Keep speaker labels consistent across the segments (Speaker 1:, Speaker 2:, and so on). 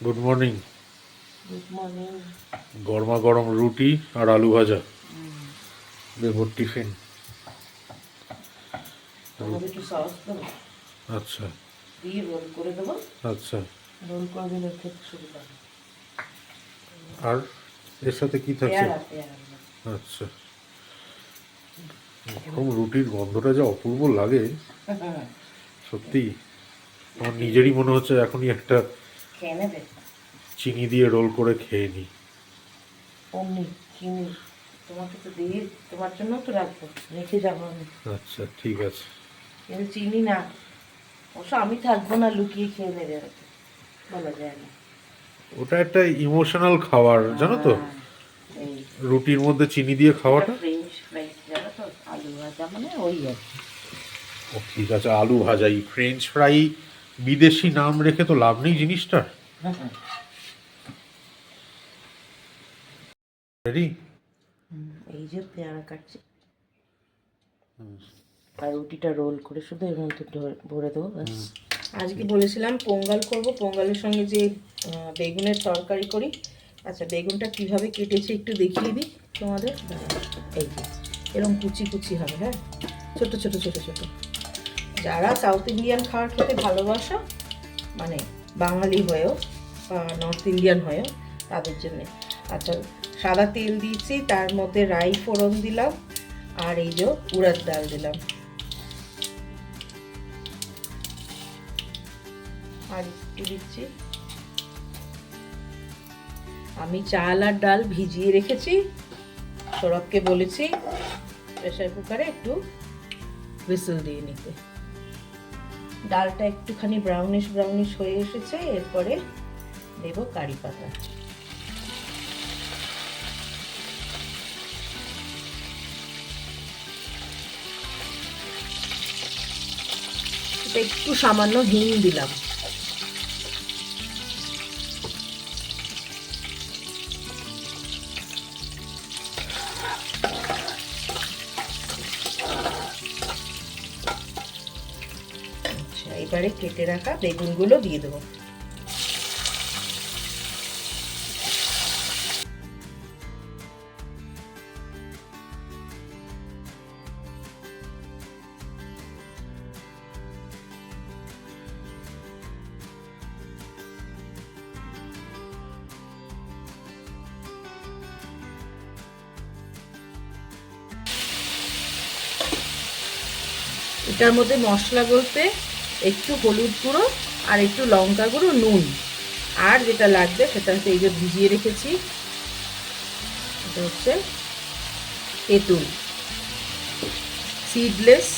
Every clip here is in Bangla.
Speaker 1: Good morning.
Speaker 2: Good morning.
Speaker 1: গরমা গরম রুটি আর আলু ভাজা দেবো টিফিন।
Speaker 2: আমাদের একটু সস দেবো,
Speaker 1: আচ্ছা
Speaker 2: দিয়ে রোল করে দেবো।
Speaker 1: আচ্ছা।
Speaker 2: রোল করে দিলে খেতে সুবিধা হবে।
Speaker 1: আর এর সাথে কি থাকছে?
Speaker 2: পেয়ারা পেয়ারা
Speaker 1: আচ্ছা। গরম রুটির গন্ধটা যা অপূর্ব লাগে সত্যি। আমার নিজেরই মনে হচ্ছে এখনই একটা
Speaker 2: খেয়ে নেবে।
Speaker 1: চিনি দিয়ে রোল করে খেয়ে নিই।
Speaker 2: অমনি চিনি তোমাকে তো দিয়ে তোমার জন্য তো রাখবো, রেখে যাবো আমি।
Speaker 1: আচ্ছা ঠিক আছে।
Speaker 2: কিন্তু চিনি না, অবশ্য আমি থাকবো না, লুকিয়ে খেয়ে নেবে হয়তো, বলা যায় না।
Speaker 1: ওটা একটা ইমোশনাল খাবার জানো তো,
Speaker 2: এই
Speaker 1: রুটির মধ্যে চিনি দিয়ে খাওয়াটা।
Speaker 2: ফ্রেঞ্চ ফ্রাই জানো তো, আলু ভাজা মানে ওই আর কি।
Speaker 1: ও ঠিক আছে, আলু ভাজাই ফ্রেঞ্চ ফ্রাই। বিদেশি নাম রেখে তো লাভ নেই জিনিসটা। রেডি?
Speaker 2: এই যে পেয়ারা কাটছি আর রুটিটা রোল করে শুধু এর মধ্যে ভরে দেবো ব্যাস। আজকে বলেছিলাম পোঙ্গল করব, পোঙ্গলের সঙ্গে যে বেগুনের তরকারি করি। আচ্ছা, বেগুনটা কিভাবে কেটেছি একটু দেখিয়ে দিই তোমাদের। এই যে এরকম কুচি কুচি হবে, হ্যাঁ, ছোট ছোট ছোট ছোট। যারা সাউথ ইন্ডিয়ান খাবার খেতে ভালোবাসো, মানে বাঙালি হয়েও বা নর্থ ইন্ডিয়ান হয়েও, তাদের জন্যে। আচ্ছা, সাদা তেল দিয়েছি, তার মধ্যে রাই ফোড়ন দিলাম, আর এই যে উড়ার ডাল দিলাম, আর একটু দিচ্ছি। আমি চাল আর ডাল ভিজিয়ে রেখেছি, সৌরভকে বলেছি প্রেসার কুকারে একটু হুইসেল দিয়ে নিতে। ডালটা একটুখানি ব্রাউনিশ ব্রাউনিশ হয়ে এসেছে, এরপরে দেব কারি পাতা। একটু সামান্য হিং দিলাম। এবারে কেটে রাখা বেগুনগুলো দিয়ে দেবো। এটার মধ্যে মশলা বলতে একটু হলুদ গুঁড়ো আর একটু লঙ্কা গুঁড়ো, নুন, আর যেটা লাগবে সেটা হচ্ছে এই যে ভিজিয়ে রেখেছি, এটা হচ্ছে তেঁতুল সিডলেস।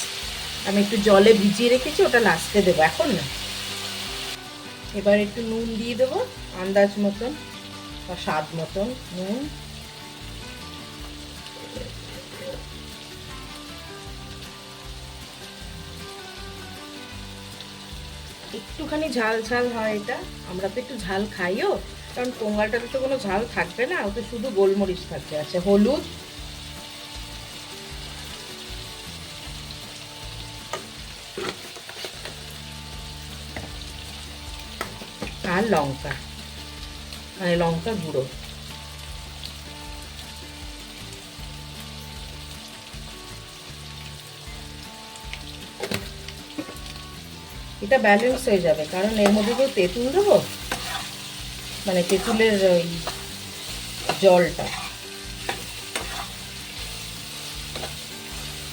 Speaker 2: আমি একটু জলে ভিজিয়ে রেখেছি, ওটা লাস্টে দেবো, এখন না। এবার একটু নুন দিয়ে দেবো আন্দাজ মতন বা স্বাদ মতন নুন। একটুখানি ঝাল ঝাল হয় এটা, আমরা তো একটু ঝাল খাইও, কারণ পোঙ্গলটাতে তো কোনো ঝাল থাকবে না, ওতে শুধু গোলমরিচ থাকবে। আছে হলুদ, আর লঙ্কা, মানে লঙ্কা গুঁড়ো। এটা ব্যালেন্স হয়ে যাবে, কারণ এর মধ্যে তো তেঁতুল দেবো, মানে তেঁতুলের ওই জলটা,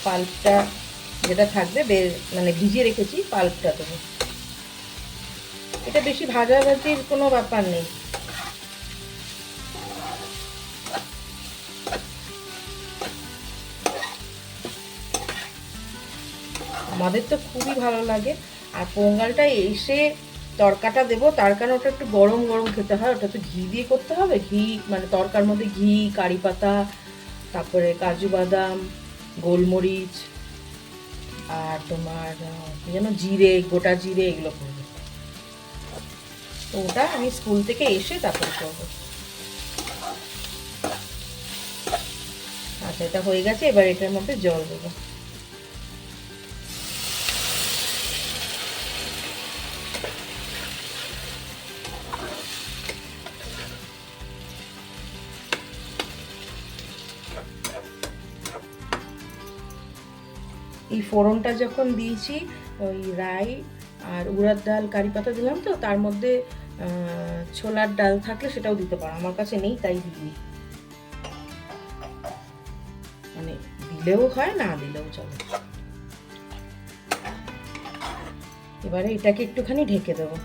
Speaker 2: পাল্পটা যেটা থাকবে, মানে ভিজিয়ে রেখেছি পাল্পটা দেবো। এটা বেশি ভাজাভাজির কোনো ব্যাপার নেই। আমাদের তো খুবই ভালো লাগে। আর পোঙ্গলটা এসে তরকাটা দেবো, তার কারণ ওটা একটু গরম গরম খেতে হয়, ওটা তো ঘি দিয়ে করতে হবে। ঘি মানে তরকার মধ্যে ঘি, কারি পাতা, তারপরে কাজু বাদাম, গোলমরিচ, আর তোমার কি যেন জিরে, গোটা জিরে, এগুলো করবো। তো ওটা আমি স্কুল থেকে এসে তারপরে করবো। আচ্ছা, এটা হয়ে গেছে, এবার এটার মধ্যে জল দেবো। এই ফোড়নটা যখন দিয়েছি ওই রাই আর উড়ার ডাল কারি পাতা দিলাম, তো তার মধ্যে ছোলার ডাল থাকলে সেটাও দিতে পারো, আমার কাছে নেই তাই দিই। মানে দিলেও হয়, না দিলেও চলে। এবারে এটাকে একটুখানি ঢেকে দেবো।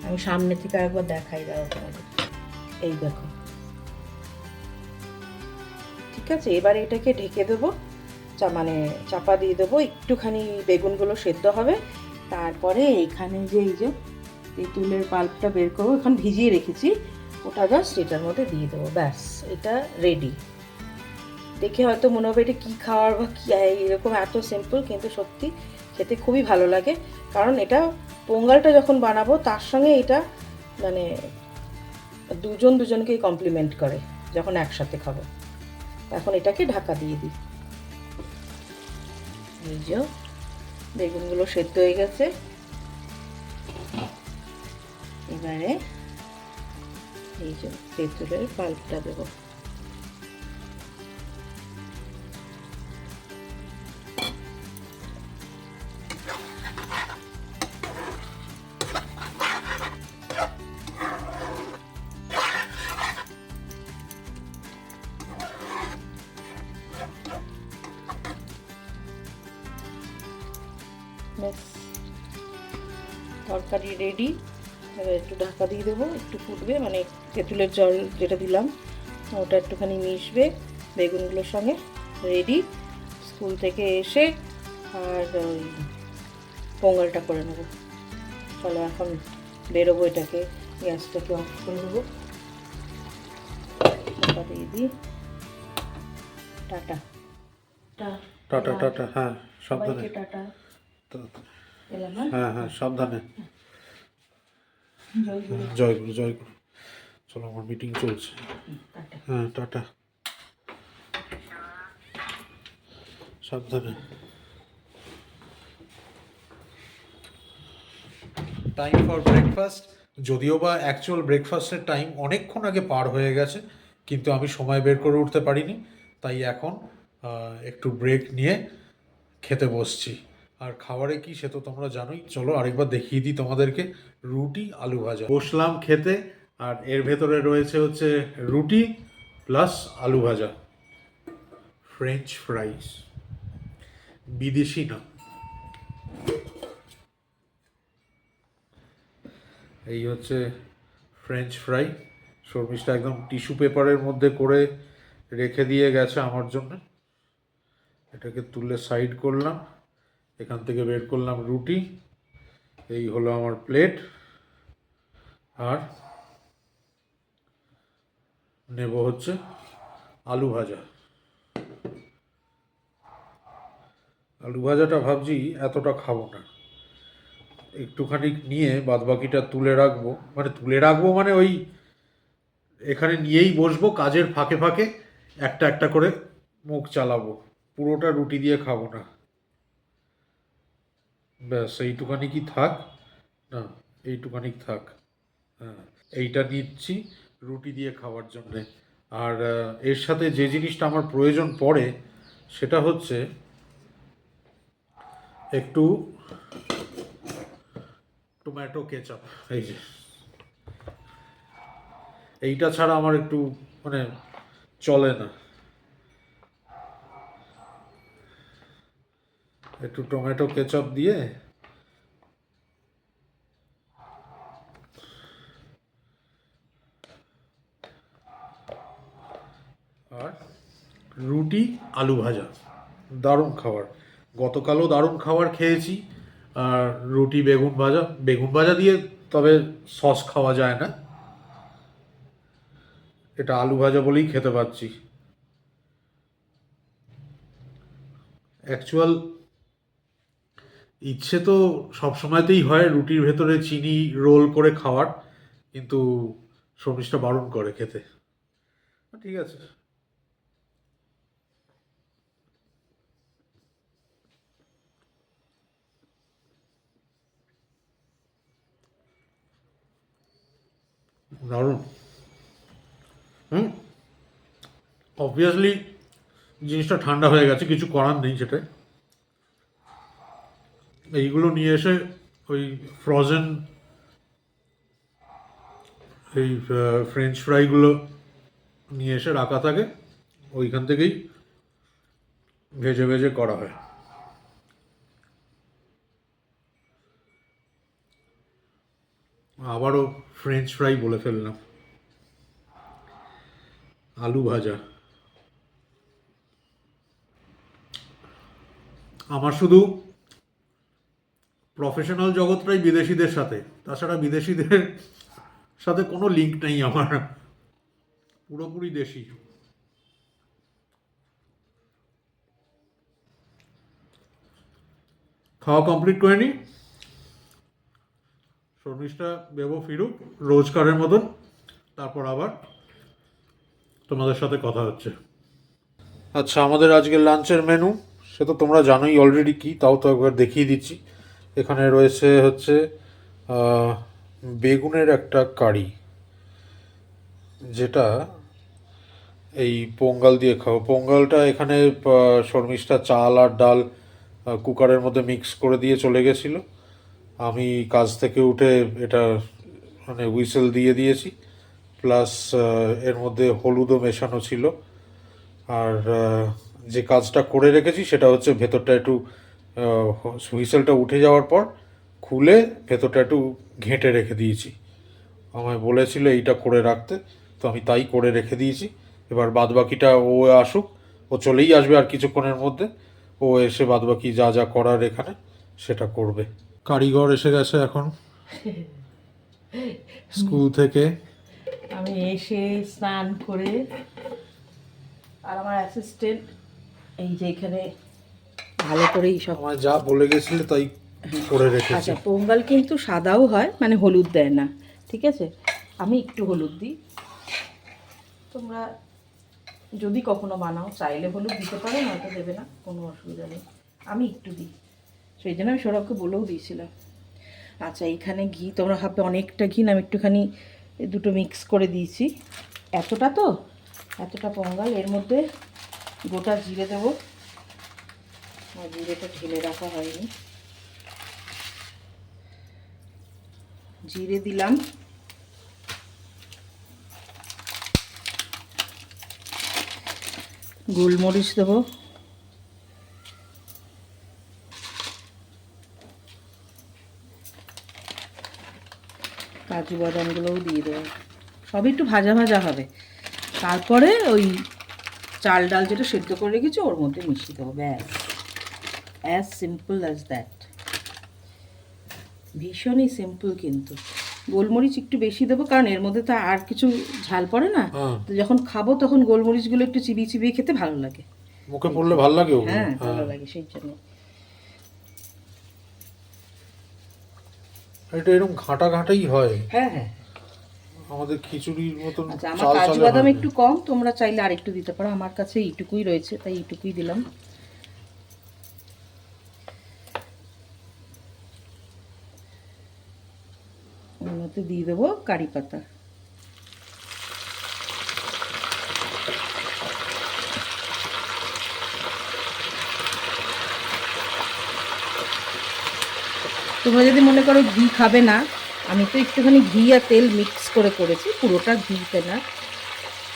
Speaker 2: আমি সামনে থেকে একবার দেখাই দাও তোমাদের। এই দেখো, ঠিক আছে। এবারে এটাকে ঢেকে দেবো, মানে চাপা দিয়ে দেবো, একটুখানি বেগুনগুলো সেদ্ধ হবে। তারপরে এখানে যে এই যে তেঁতুলের পাল্পটা বের করবো, এখন ভিজিয়ে রেখেছি, ওটা জাস্ট এটার মধ্যে দিয়ে দেবো, ব্যাস এটা রেডি। দেখে হয়তো মনে হবে এটা কী খাওয়ার বা কী, এরকম এত সিম্পল, কিন্তু সত্যি খেতে খুবই ভালো লাগে। কারণ এটা পোঙ্গালটা যখন বানাবো তার সঙ্গে এটা মানে দুজনকেই কমপ্লিমেন্ট করে যখন একসাথে খাবো। এখন এটাকে ঢাকা দিয়ে দিই। এই যে বেগুনগুলো সেদ্ধ হয়ে গেছে, এবারে এই যে তেঁতুলের পাল্পটা দেবো। তরকারি রেডি। এবার একটু ঢাকা দিয়ে দেবো, একটু ফুটবে, মানে তেঁতুলের জল যেটা দিলাম ওটা একটুখানি মিশবে বেগুনগুলোর সঙ্গে। রেডি। স্কুল থেকে এসে আর ওই পোঙ্গলটা করে নেবো। চলো এখন বেরোবো, এটাকে গ্যাসটাকে অফ করে দেবো, ঢাকা দিয়ে দিই। Tata
Speaker 1: tata tata. হ্যাঁ সাবধানে।
Speaker 2: টাটা।
Speaker 1: হ্যাঁ হ্যাঁ সাবধানে। জয় গুরু জয় গুরু। চলো আমার মিটিং চলছে। হ্যাঁ টাটা, সাবধানে। টাইম ফর ব্রেকফাস্ট, যদিও বা অ্যাকচুয়াল ব্রেকফাস্টের টাইম অনেকক্ষণ আগে পার হয়ে গেছে, কিন্তু আমি সময় বের করে উঠতে পারিনি, তাই এখন একটু ব্রেক নিয়ে খেতে বসছি। আর খাবারে কি সে তো তোমরা জানোই, চলো আরেকবার দেখিয়ে দিই তোমাদেরকে। রুটি আলু ভাজা, বসলাম খেতে, আর এর ভেতরে রয়েছে হচ্ছে রুটি প্লাস আলু ভাজা, ফ্রেঞ্চ ফ্রাইস, বিদেশি না। এই হচ্ছে ফ্রেঞ্চ ফ্রাই। শর্মিষ্ঠা একদম টিস্যু পেপারের মধ্যে করে রেখে দিয়ে গেছে আমার জন্য। এটাকে তুলে সাইড করলাম, এখান থেকে বের করলাম রুটি। এই হলো আমার প্লেট, আর নেব হচ্ছে আলু ভাজা। আলু ভাজাটা ভাবছি এতটা খাবো না, একটুখানি নিয়ে বাদবাকিটা তুলে রাখবো। মানে ওই এখানে নিয়েই বসবো, কাজের ফাঁকে ফাঁকে একটা একটা করে মুখ চালাবো, পুরোটা রুটি দিয়ে খাবো না। ব্যাস এইটুখানি কি থাক, না এইটুখানি থাক। হ্যাঁ এইটা নিচ্ছি রুটি দিয়ে খাওয়ার জন্যে। আর এর সাথে যে জিনিসটা আমার প্রয়োজন পড়ে সেটা হচ্ছে একটু টমেটো কেচাপ। এই যে এইটা ছাড়া আমার একটু মানে চলে না। একটু টমেটো কেচাপ দিয়ে আর রুটি আলু ভাজা, দারুণ খাবার। গতকালও দারুণ খাবার খেয়েছি। আর রুটি বেগুন ভাজা দিয়ে তবে সস খাওয়া যায় না, এটা আলু ভাজা বলেই খেতে পাচ্ছি। অ্যাকচুয়াল ইচ্ছে তো সবসময়তেই হয় রুটির ভেতরে চিনি রোল করে খাওয়ার, কিন্তু শর্মিষ্ঠা বারণ করে খেতে। ঠিক আছে। দারুণ। হুম, অবভিয়াসলি জিনিসটা ঠান্ডা হয়ে গেছে, কিছু করার নেই সেটা। এইগুলো নিয়ে এসে ওই ফ্রোজেন এই ফ্রেঞ্চ ফ্রাইগুলো নিয়ে এসে রাখা থাকে, ওইখান থেকেই ভেজে ভেজে করা হয়। আবারও ফ্রেঞ্চ ফ্রাই বলে ফেললাম। আলু ভাজা। আমার শুধু প্রফেশনাল জগৎটাই বিদেশিদের সাথে, তাছাড়া বিদেশিদের সাথে কোনো লিঙ্ক নেই আমার, পুরোপুরি দেশি। খাওয়া কমপ্লিট করে নি, শর্মিষ্ঠা বেবো ফিরুক রোজকারের মতন, তারপর আবার তোমাদের সাথে কথা হচ্ছে। আচ্ছা, আমাদের আজকের লাঞ্চের মেনু সে তো তোমরা জানোই অলরেডি কি, তাও তো একবার দেখিয়ে দিচ্ছি। এখানে রয়েছে হচ্ছে বেগুনের একটা কারি, যেটা এই পোঙ্গাল দিয়ে খাও। পোঙ্গালটা এখানে শর্মিষ্ঠা চাল আর ডাল কুকারের মধ্যে মিক্স করে দিয়ে চলে গেছিলো। আমি কাজ থেকে উঠে এটা মানে হুইসেল দিয়ে দিয়েছি, প্লাস এর মধ্যে হলুদও মেশানো ছিল। আর যে কাজটা করে রেখেছি সেটা হচ্ছে ভেতরটা একটু হুইসেলটা উঠে যাওয়ার পর খুলে ভেতরটা একটু ঘেঁটে রেখে দিয়েছি। আমায় বলেছিল এইটা করে রাখতে, তো আমি তাই করে রেখে দিয়েছি। এবার বাদবাকিটা ও আসুক, ও চলেই আসবে আর কিছুক্ষণের মধ্যে। ও এসে বাদবাকি যা যা করার এখানে সেটা করবে। কারিগর এসে গেছে এখন স্কুল থেকে।
Speaker 2: আমি এসে স্নান করে, আর আমার অ্যাসিস্ট্যান্ট এই যে এখানে ভালো করেই সব
Speaker 1: আমায় যা বলে গেছিলে তাই করে রেখেছি।
Speaker 2: আচ্ছা, পোঙ্গল কিন্তু সাদাও হয়, মানে হলুদ দেয় না, ঠিক আছে? আমি একটু হলুদ দিই। তোমরা যদি কখনো বানাও চাইলে হলুদ দিতে পারো, নয়তো দেবে না, কোনো অসুবিধা নেই। আমি একটু দিই, সেই জন্য আমি সৌরভকে বলেও দিয়েছিলাম। আচ্ছা, এইখানে ঘি, তোমরা ভাববে অনেকটা ঘি না, আমি একটুখানি দুটো মিক্স করে দিয়েছি। এতটা পোঙ্গল, এর মধ্যে গোটা জিরে দেবো, আর জিরেটা ঢেলে রাখা হয়নি। জিরে দিলাম, গোলমরিচ দেবো, কাজু বাদামগুলোও দিয়ে দেবো, সবই একটু ভাজা ভাজা হবে। তারপরে ওই চাল ডাল যেটা সেদ্ধ করে রেখেছি ওর মধ্যে মিশিয়ে দেবো, ব্যাস, অ্যাজ সিম্পল অ্যাজ দ্যাট। ভীষণই সিম্পল, কিন্তু গোলমরিচ একটু বেশি দেবো, কারণ এর মধ্যে তো আর কিছু ঝাল পড়ে না, তো যখন খাবো তখন গোলমরিচগুলো একটু চিবিয়ে চিবিয়ে খেতে ভালো লাগে,
Speaker 1: মুখে পড়লে ভালো লাগে।
Speaker 2: হ্যাঁ ভালো লাগে, সেই জন্য।
Speaker 1: এটা এরকম ঘাঁটা ঘাঁটাই হয়,
Speaker 2: হ্যাঁ হ্যাঁ।
Speaker 1: আমাদের খিচুড়ির মতন।
Speaker 2: আচ্ছা, আমার কাজু বাদাম একটু কম, তোমরা চাইলে আর একটু দিতে পারো, আমার কাছে এইটুকুই রয়েছে তাই এইটুকুই দিলাম। ওর মধ্যে দিয়ে দেবো কারি পাতা। তোমরা যদি মনে করো ঘি খাবে না, আমি তো একটুখানি ঘি আর তেল মিক্স করে করেছি, পুরোটা ঘিতে না।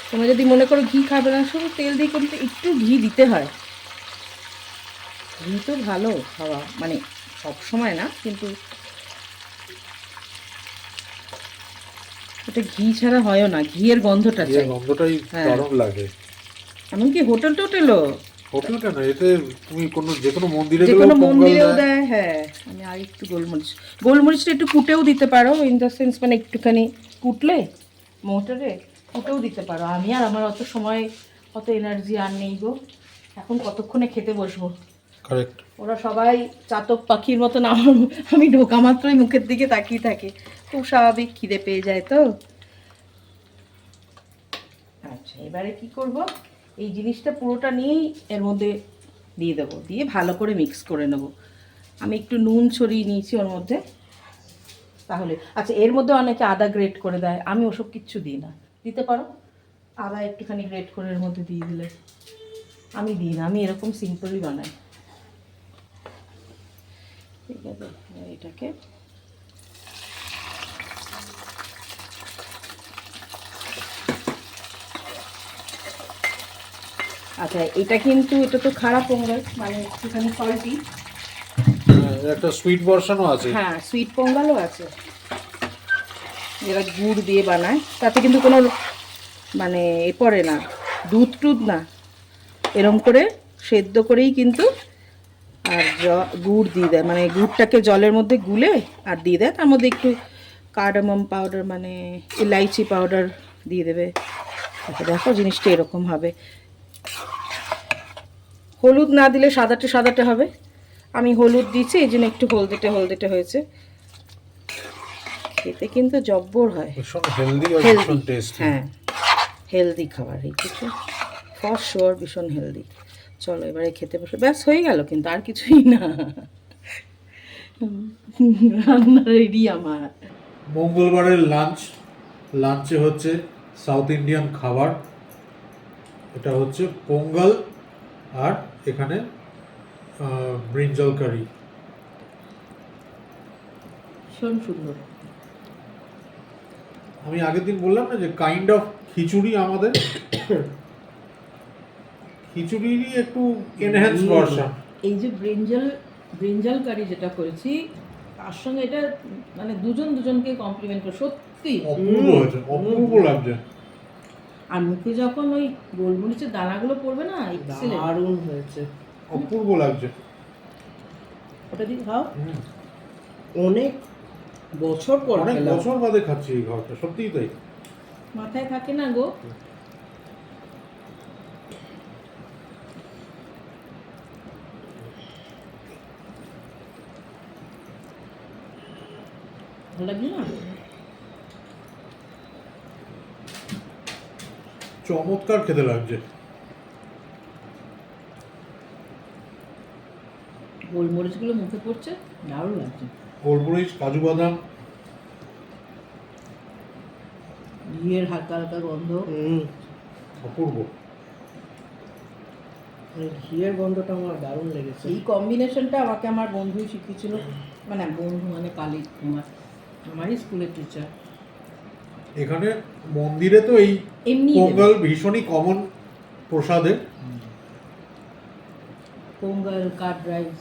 Speaker 2: তোমরা যদি মনে করো ঘি খাবে না, শুধু তেল দিয়ে করতে একটু ঘি দিতে হয়। ঘি তো ভালো খাওয়া, মানে সব সময় না, কিন্তু এটা ঘি ছাড়া হয়ও না, ঘিয়ের গন্ধটা চাই,
Speaker 1: গন্ধটাই দারুণ লাগে।
Speaker 2: এমনকি হোটেল টোটেলও,
Speaker 1: হোটেল কেন, এতে তুমি যে কোনো মন্দিরে
Speaker 2: যে কোনো মন্দিরেও দেয়। হ্যাঁ, আমি আর একটু গোলমরিচটা একটু কুটেও দিতে পারো, ইন দ্য সেন্স মানে একটুখানি কুটলে মোটরে কুটেও দিতে পারো। আমি আর আমার অত সময় অত এনার্জি আর নেই গো, এখন কতক্ষণে খেতে বসবো।
Speaker 1: কারেক্ট।
Speaker 2: ওরা সবাই চাতক পাখির মতন আমি ঢোকা মাত্রই মুখের দিকে তাকিয়ে থাকে, খুব স্বাভাবিক, খিদে পেয়ে যায় তো। আচ্ছা, এবারে কি করব, এই জিনিসটা পুরোটা নিয়েই এর মধ্যে দিয়ে দেবো, দিয়ে ভালো করে মিক্স করে নেব। আমি একটু নুন ছড়িয়ে নিয়েছি ওর মধ্যে, তাহলে। আচ্ছা, এর মধ্যে অনেকে আদা গ্রেট করে দেয়, আমি ওসব কিচ্ছু দিই না, দিতে পারো আদা একটুখানি গ্রেট করে এর মধ্যে দিয়ে দিলে। আমি দিই না, আমি এরকম সিম্পলই বানাই, ঠিক together. এটাকে আচ্ছা, এটা কিন্তু এটা তো খারাপ পোঙ্গল, মানে একটুখানি সল্টি।
Speaker 1: একটা সুইট ভার্সনও আছে।
Speaker 2: হ্যাঁ, সুইট পোঙ্গলও আছে যেটা গুড় দিয়ে বানায়, তাতে কিন্তু কোনো মানে এ পড়ে না, দুধ টুধ না, এরম করে সেদ্ধ করেই কিন্তু আর গুড় দিয়ে দেয়, মানে গুড়টাকে জলের মধ্যে গুলে আর দিয়ে দেয়, তার মধ্যে একটু কার্ডামম পাউডার মানে ইলাইচি পাউডার দিয়ে দেবে। আচ্ছা দেখো, জিনিসটা এরকম হবে, হলুদ না দিলে সাদাটে সাদাটে হবে, আমি হলুদ দিয়েছি এই জন্য একটু হলদেটে হলদেটে হয়েছে। খেতে কিন্তু জব্বর হয়,
Speaker 1: ভীষণ হেলদি আর
Speaker 2: হেলদি,
Speaker 1: ভীষণ টেস্টি।
Speaker 2: হ্যাঁ হেলদি খাবার, এই কিছু ফর শিওর ভীষণ হেলদি। চলো এবারে খেতে বসে, ব্যাস হয়ে গেল, কিন্তু আর কিছুই না, রান্না রেডি আমার।
Speaker 1: মঙ্গলবারের লাঞ্চে হচ্ছে সাউথ ইন্ডিয়ান খাবার, এটা হচ্ছে পোঙ্গল আর এখানে ব্রিঞ্জল কারি।
Speaker 2: ভীষণ সুন্দর।
Speaker 1: আমি আগের দিন বললাম না যে কাইন্ড অফ খিচুড়ি, আমাদের খিচুড়িরই একটু এনহ্যান্স ভার্সন।
Speaker 3: এই যে ব্রিঞ্জাল কারি যেটা করেছি, তার সঙ্গে এটা মানে দুজনকে কমপ্লিমেন্ট করে, সত্যি
Speaker 1: অপূর্ব হয়েছে, অপূর্ব লাগছে।
Speaker 3: আর মুখে যখন ওই গোলমরিচের দানাগুলো পড়বে না, এক্সেলেন্ট,
Speaker 2: দারুণ হয়েছে,
Speaker 1: অপূর্ব লাগছে।
Speaker 3: ওটা দিয়ে খাও।
Speaker 2: অনেক বছর পর
Speaker 1: অনেক
Speaker 2: খেলাম।
Speaker 1: বছর বাদে খাচ্ছি এই খাবারটা, সত্যিই তাই।
Speaker 3: মাথায় থাকে না গো। ভালো লাগছে না?
Speaker 1: চমৎকার খেতে লাগছে।
Speaker 3: গোলমরিচগুলো মুখে পড়ছে, দারুণ লাগছে।
Speaker 1: গোলমরিচ, কাজু বাদাম,
Speaker 3: ঘিয়ের হালকা হালকা গন্ধ।
Speaker 1: অপূর্ব।
Speaker 2: ঘিয়ের গন্ধটা আমার দারুণ লেগেছে।
Speaker 3: এই কম্বিনেশনটা আমাকে আমার বন্ধুই শিখিয়েছিল, মানে বন্ধু মানে কালিগ, আমারই স্কুলের টিচার।
Speaker 1: এখানে মন্দিরে তো এই
Speaker 3: এমনি
Speaker 1: পোঙ্গল ভীষণই কমন প্রসাদে।
Speaker 3: পোঙ্গল, কার্ড রাইস,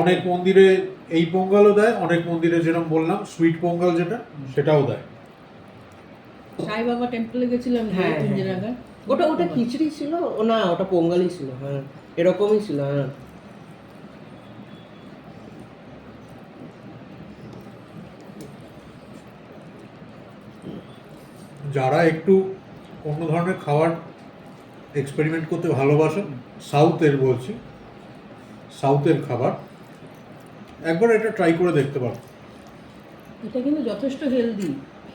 Speaker 1: অনেক মন্দিরে এই পোঙ্গলও দেয়, অনেক মন্দিরে যেরকম বললাম সুইট পোঙ্গল যেটা, সেটাও দেয়।
Speaker 3: সাই বাবা টেম্পলে গেছিলাম
Speaker 2: হ্যাঁ,
Speaker 3: তিন দিন
Speaker 2: হ্যাঁ।
Speaker 3: আগে।
Speaker 2: ওটা খিচড়ি ছিল? ও না, ওটা পোঙ্গলই ছিল, হ্যাঁ এরকমই ছিল, হ্যাঁ।
Speaker 1: যারা একটু অন্য ধরনের খাবার এক্সপেরিমেন্ট করতে ভালোবাসেন, সাউথের বলছি, সাউথের খাবার, একবার এটা ট্রাই করে দেখতে পারো।
Speaker 3: এটা কিন্তু যথেষ্ট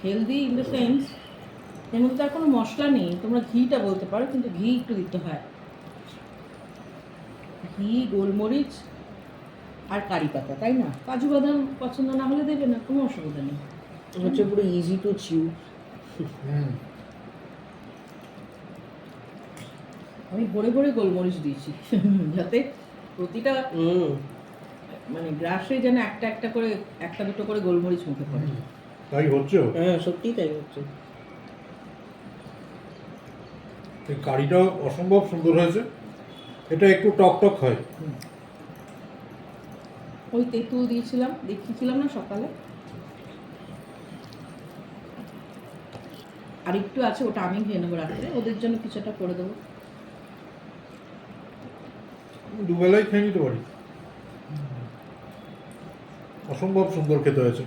Speaker 3: হেলদি ইন দ্য সেন্স, এর মধ্যে আর কোনো মশলা নেই, তোমরা ঘিটা বলতে পারো, কিন্তু ঘি একটু দিতে হয়, ঘি, গোলমরিচ আর কারি পাতা, তাই না? কাজু বাদাম পছন্দ না হলে দেবে না, কোনো অসুবিধা নেই।
Speaker 2: হচ্ছে পুরো ইজি টু চিউ।
Speaker 3: আমি ভরে ভরে গোলমরিচ দিয়েছি যাতে প্রতিটা মানে গ্রাসে যেন একটা একটা করে, একটা দুটো করে গোলমরিচ মুখে পড়ে।
Speaker 1: তাই হচ্ছে।
Speaker 2: হ্যাঁ সত্যিই তাই হচ্ছে।
Speaker 1: এই কারিটাও অসম্ভব সুন্দর হয়েছে, এটা একটু টক টক হয়।
Speaker 3: ওই তেঁতুল দিয়েছিলাম, দেখিয়েছিলাম না সকালে, আর একটু আছে, ওটা আমি খেয়ে নেবো রাত্রে, ওদের জন্য কিছুটা করে দেবো।
Speaker 1: দুবেলাই খেয়ে নিতে পারি। অসম্ভব সুন্দর খেতে হয়েছে।